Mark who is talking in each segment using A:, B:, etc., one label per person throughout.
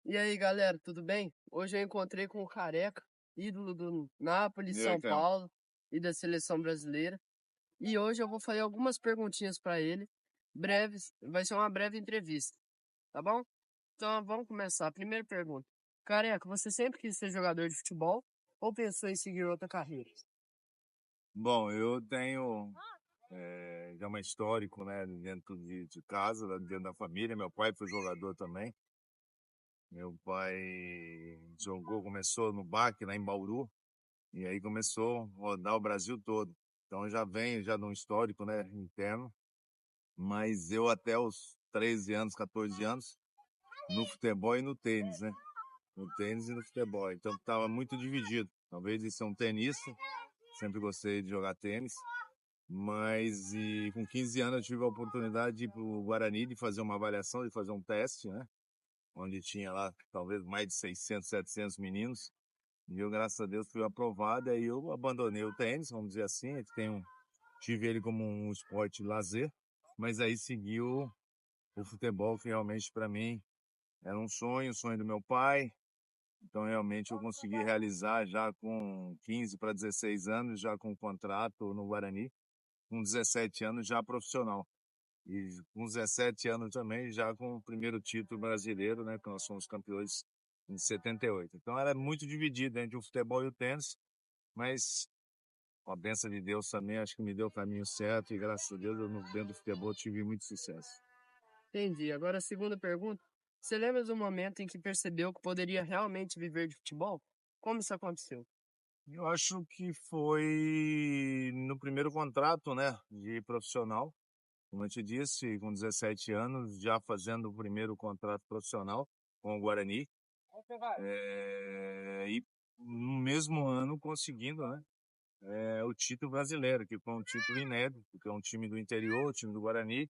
A: E aí, galera, tudo bem? Hoje eu encontrei com o Careca, ídolo do Napoli,
B: E aí,
A: São
B: Theo?
A: Paulo e da seleção brasileira. E hoje eu vou fazer algumas perguntinhas para ele, breves, vai ser uma breve entrevista, tá bom? Então vamos começar. Primeira pergunta. Careca, você sempre quis ser jogador de futebol ou pensou em seguir outra carreira?
B: Bom, eu tenho já um histórico, né, dentro de casa, dentro da família. Meu pai foi jogador também. Meu pai começou no BAC, lá em Bauru, e aí começou a rodar o Brasil todo. Então já venho já de um histórico, né, interno. Mas eu até os 13 anos, 14 anos, no futebol e no tênis, né? No tênis e no futebol. Então estava muito dividido. Talvez de ser um tenista, sempre gostei de jogar tênis. Mas com 15 anos eu tive a oportunidade de ir para o Guarani, de fazer uma avaliação, de fazer um teste, né? Onde tinha lá talvez mais de 600, 700 meninos. E eu, graças a Deus, fui aprovado. Aí eu abandonei o tênis, vamos dizer assim. Tive ele como um esporte de lazer, mas aí seguiu o futebol, que realmente para mim era um sonho do meu pai. Então realmente eu consegui realizar já com 15 para 16 anos, já com contrato no Guarani, com 17 anos já profissional. E com 17 anos também, já com o primeiro título brasileiro, né? Que nós somos campeões em 78. Então era muito dividido entre o futebol e o tênis, mas com a bênção de Deus também, acho que me deu o caminho certo e graças a Deus, dentro do futebol, tive muito sucesso.
A: Entendi. Agora a segunda pergunta. Você lembra do momento em que percebeu que poderia realmente viver de futebol? Como isso aconteceu?
B: Eu acho que foi no primeiro contrato, né, de profissional, como eu te disse, com 17 anos, já fazendo o primeiro contrato profissional com o Guarani. E no mesmo ano conseguindo, né, o título brasileiro, que foi um título inédito, porque é um time do interior, o time do Guarani,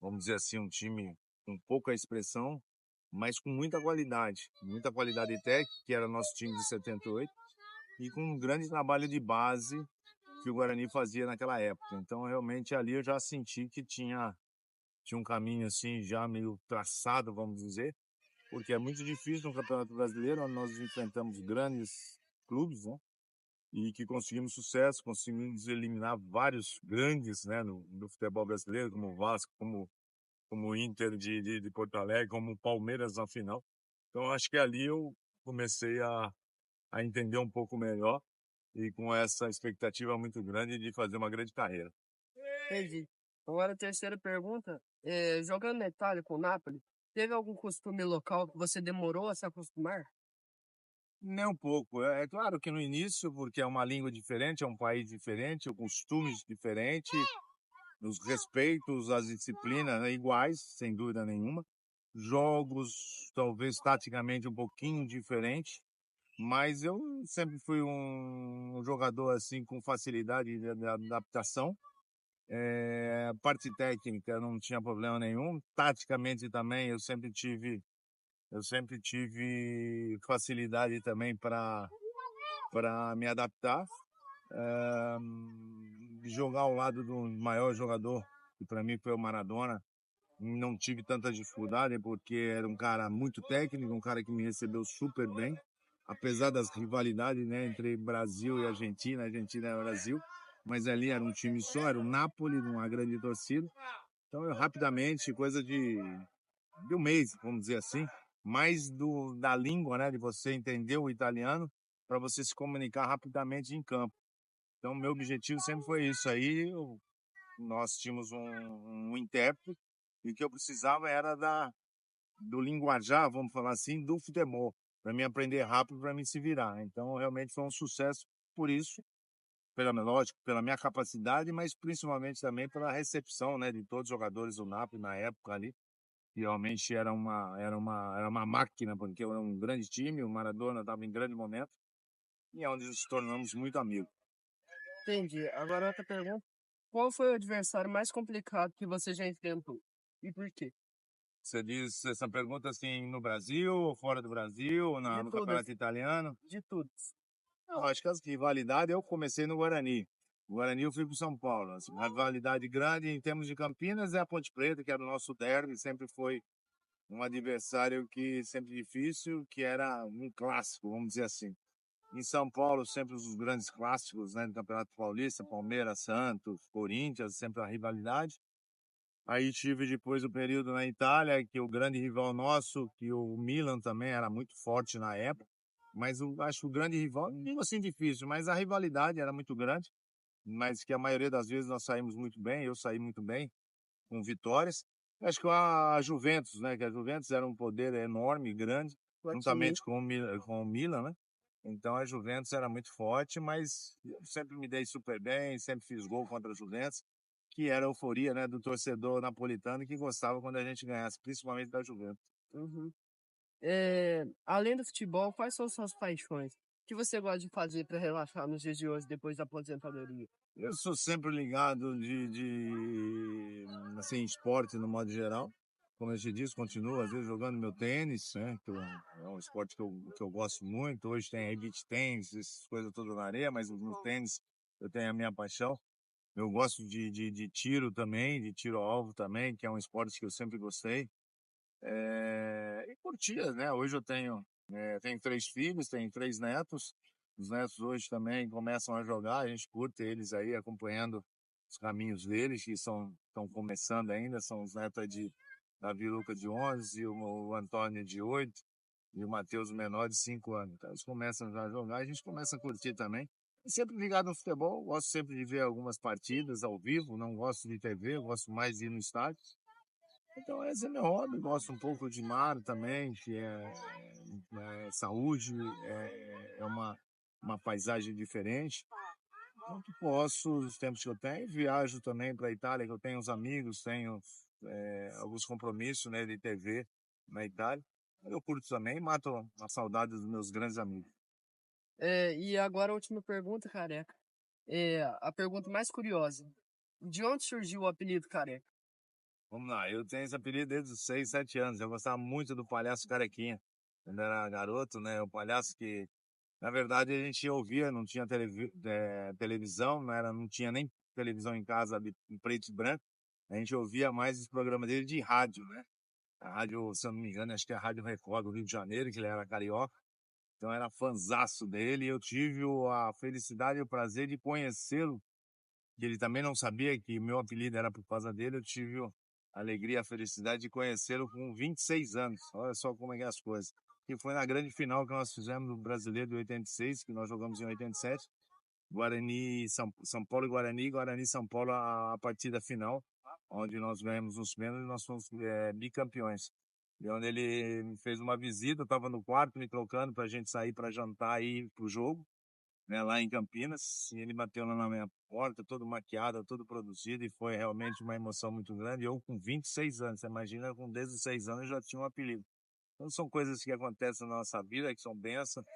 B: vamos dizer assim, um time com pouca expressão, mas com muita qualidade técnica, que era nosso time de 78, e com um grande trabalho de base que o Guarani fazia naquela época. Então, realmente, ali eu já senti que tinha um caminho assim já meio traçado, vamos dizer, porque é muito difícil no Campeonato Brasileiro, onde nós enfrentamos grandes clubes, né? E que conseguimos sucesso, conseguimos eliminar vários grandes, né, no futebol brasileiro, como o Vasco, como o Inter de Porto Alegre, como o Palmeiras na final. Então, acho que ali eu comecei a entender um pouco melhor e com essa expectativa muito grande de fazer uma grande carreira.
A: Entendi. Agora a terceira pergunta. Jogando na Itália com o Napoli, teve algum costume local que você demorou a se acostumar?
B: Nem um pouco. É claro que no início, porque é uma língua diferente, é um país diferente, costumes diferentes, os respeitos, as disciplinas, né, iguais, sem dúvida nenhuma. Jogos, talvez taticamente um pouquinho diferente, mas eu sempre fui um jogador assim com facilidade de adaptação. Parte técnica não tinha problema nenhum. Taticamente também eu sempre tive facilidade também para me adaptar. Jogar ao lado do maior jogador, que para mim foi o Maradona, não tive tanta dificuldade, porque era um cara muito técnico, um cara que me recebeu super bem, apesar das rivalidades, né, entre Brasil e Argentina e Brasil, mas ali era um time só, era o Napoli, uma grande torcida. Então eu rapidamente, coisa de um mês, vamos dizer assim, mais da língua, né, de você entender o italiano, para você se comunicar rapidamente em campo. Então, meu objetivo sempre foi isso aí. Nós tínhamos um intérprete e o que eu precisava era do linguajar, vamos falar assim, do futebol, para mim aprender rápido, para mim se virar. Então, realmente foi um sucesso por isso, lógico, pela minha capacidade, mas principalmente também pela recepção, né, de todos os jogadores do Napoli na época ali. E realmente era uma máquina, porque era um grande time, o Maradona estava em grande momento, e é onde nos tornamos muito amigos.
A: Entendi. Agora outra pergunta. Qual foi o adversário mais complicado que você já enfrentou? E por quê?
B: Você diz essa pergunta assim no Brasil, ou fora do Brasil, ou
A: De
B: no
A: tudo,
B: Campeonato Italiano?
A: de tudo.
B: Eu acho que as rivalidades eu comecei no Guarani. O Guarani eu fui para São Paulo. Assim, uma rivalidade grande em termos de Campinas é a Ponte Preta, que era o nosso derby, sempre foi um adversário que sempre difícil, que era um clássico, vamos dizer assim. Em São Paulo, sempre os grandes clássicos, né, do Campeonato Paulista, Palmeiras, Santos, Corinthians, sempre a rivalidade. Aí tive depois o período na Itália, que o grande rival nosso, que o Milan também era muito forte na época, mas acho que o grande rival, não digo assim difícil, mas a rivalidade era muito grande, mas que a maioria das vezes nós saímos muito bem, eu saí muito bem, com vitórias. Acho que a Juventus, né, que a Juventus era um poder enorme, grande,
A: Platini.
B: juntamente com o Milan, né? Então a Juventus era muito forte, mas eu sempre me dei super bem, sempre fiz gol contra a Juventus, que era a euforia, né, do torcedor napolitano que gostava quando a gente ganhasse, principalmente da Juventus.
A: Uhum. Além do futebol, quais são suas paixões? O que você gosta de fazer para relaxar nos dias de hoje, depois da aposentadoria?
B: Eu sou sempre ligado assim, esporte no modo geral. Como eu te disse, continuo às vezes jogando meu tênis, né? É um esporte que eu gosto muito. Hoje tem aí beach tênis, essas coisas todas na areia, mas no tênis eu tenho a minha paixão. Eu gosto de tiro também, de tiro ao alvo também, que é um esporte que eu sempre gostei. E curtia, né? Hoje eu tenho 3 filhos, tenho 3 netos. Os netos hoje também começam a jogar, a gente curte eles aí, acompanhando os caminhos deles, que estão começando ainda, são os netos aí de Davi Luca de 11, o Antônio de 8 e o Matheus, o menor, de 5 anos. Então eles começam já a jogar, a gente começa a curtir também. E sempre ligado no futebol, gosto sempre de ver algumas partidas ao vivo, não gosto de TV, gosto mais de ir no estádio. Então esse é meu hobby, gosto um pouco de mar também, que é saúde, é uma paisagem diferente. Quanto posso, os tempos que eu tenho, viajo também para a Itália, que eu tenho uns amigos, tenho alguns compromissos, né, de TV na Itália. Eu curto também, mato a saudade dos meus grandes amigos.
A: E agora a última pergunta, careca. A pergunta mais curiosa. De onde surgiu o apelido careca?
B: Vamos lá, eu tenho esse apelido desde os 6, 7 anos. Eu gostava muito do Palhaço Carequinha. Quando era garoto, né, o palhaço que na verdade, a gente ouvia, não tinha televisão, não tinha nem televisão em casa em preto e branco. A gente ouvia mais os programas dele de rádio, né? A rádio, se eu não me engano, acho que é a Rádio Record do Rio de Janeiro, que ele era carioca. Então, era fanzaço dele. E eu tive a felicidade e o prazer de conhecê-lo, que ele também não sabia que meu apelido era por causa dele. Eu tive a alegria, a felicidade de conhecê-lo com 26 anos. Olha só como é que é as coisas. E foi na grande final que nós fizemos no Brasileiro de 86, que nós jogamos em 87. Guarani, São Paulo e Guarani, Guarani São Paulo, a partida final, onde nós ganhamos os pênaltis e nós fomos bicampeões. E onde ele me fez uma visita, eu estava no quarto me trocando para a gente sair para jantar e ir para o jogo, né, lá em Campinas. E ele bateu lá na minha porta, todo maquiado, todo produzido, e foi realmente uma emoção muito grande. Eu com 26 anos, você imagina, com 16 anos eu já tinha um apelido. Então são coisas que acontecem na nossa vida, que são bênçãos,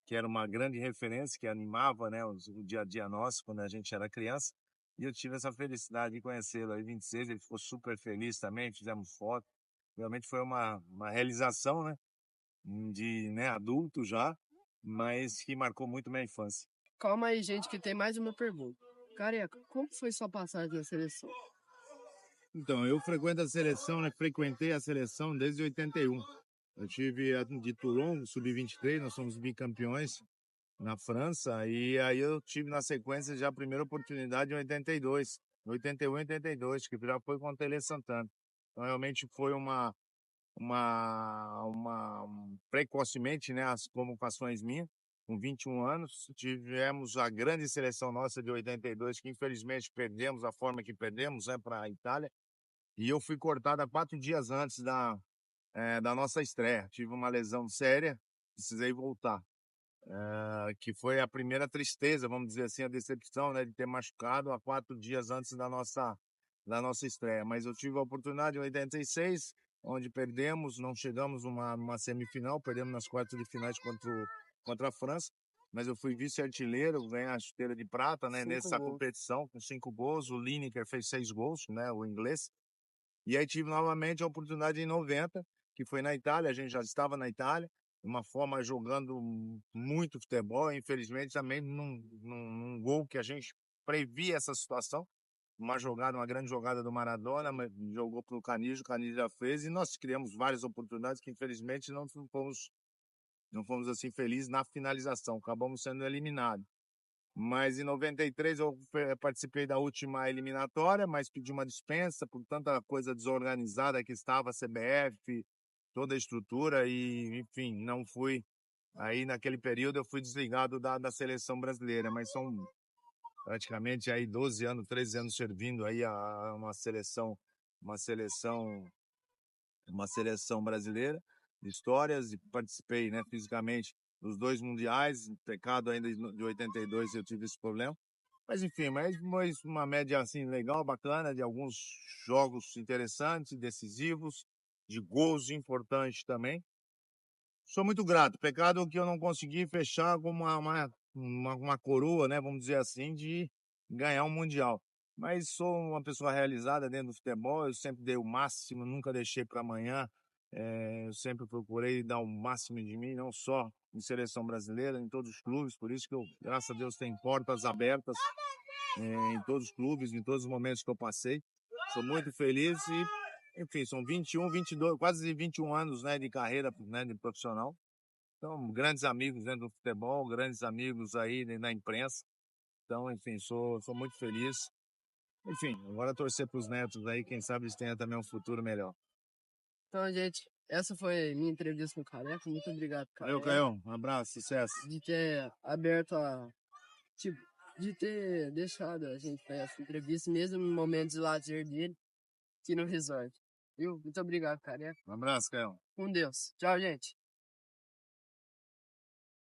B: que era uma grande referência, que animava, né, o dia a dia nosso quando a gente era criança. E eu tive essa felicidade de conhecê-lo aí, 26, ele ficou super feliz também, fizemos foto. Realmente foi uma realização, né, né, adulto já, mas que marcou muito minha infância.
A: Calma aí, gente, que tem mais uma pergunta. Careca, como foi sua passagem na seleção?
B: Então, eu frequento a seleção, né, frequentei a seleção desde 81. Eu tive de Toulon, sub-23, nós somos bicampeões na França, e aí eu tive na sequência já a primeira oportunidade em 82, 81 e 82, que já foi com o Tele Santana. Então realmente foi precocemente, né, as convocações minhas, com 21 anos, tivemos a grande seleção nossa de 82, que infelizmente perdemos a forma que perdemos, né, para a Itália, e eu fui cortada 4 dias antes da nossa estreia. Tive uma lesão séria, precisei voltar. Que foi a primeira tristeza, vamos dizer assim, a decepção, né, de ter machucado a 4 dias antes da nossa estreia. Mas eu tive a oportunidade em 86, onde perdemos, não chegamos numa semifinal, perdemos nas quartas de finais contra a França. Mas eu fui vice-artilheiro, ganhei a chuteira de prata, né,
A: 5
B: nessa
A: gols.
B: competição, com 5 gols. O Lineker fez 6 gols, né, o inglês. E aí tive novamente a oportunidade em 90, que foi na Itália, a gente já estava na Itália, de uma forma jogando muito futebol, infelizmente também num gol que a gente previa essa situação, uma jogada, uma grande jogada do Maradona, jogou para o Canija, o Canija já fez, e nós criamos várias oportunidades que infelizmente não fomos assim felizes na finalização, acabamos sendo eliminados. Mas em 93 eu participei da última eliminatória, mas pedi uma dispensa por tanta coisa desorganizada que estava a CBF, toda a estrutura, e enfim, não fui. Aí naquele período eu fui desligado da seleção brasileira, mas são praticamente aí 12 anos, 13 anos servindo aí a uma seleção, uma seleção brasileira de histórias, e participei, né, fisicamente dos 2 mundiais. Pecado ainda de 82 eu tive esse problema. Mas enfim, mas uma média assim legal, bacana, de alguns jogos interessantes, decisivos, de gols importantes também. Sou muito grato. Pecado que eu não consegui fechar com uma coroa, né, vamos dizer assim, de ganhar um mundial. Mas sou uma pessoa realizada dentro do futebol, eu sempre dei o máximo, nunca deixei para amanhã. Eu sempre procurei dar o máximo de mim, não só em seleção brasileira, em todos os clubes. Por isso que eu, graças a Deus, tenho portas abertas em todos os clubes, em todos os momentos que eu passei. Sou muito feliz e, enfim, são 21, 22, quase 21 anos, né, de carreira, né, de profissional. Então, grandes amigos dentro do futebol, grandes amigos aí na imprensa. Então, enfim, sou muito feliz. Enfim, agora torcer para os netos aí, quem sabe eles tenham também um futuro melhor.
A: Então, gente, essa foi minha entrevista com o Careca. Muito obrigado,
B: Valeu,
A: Careca,
B: Caião. Um abraço, sucesso.
A: de ter aberto a. Tipo, de ter deixado a gente fazer essa entrevista, mesmo no momento de lazer dele, aqui no resort. Viu? Muito obrigado, Careca.
B: Um abraço, Caião.
A: Com Deus. Tchau, gente.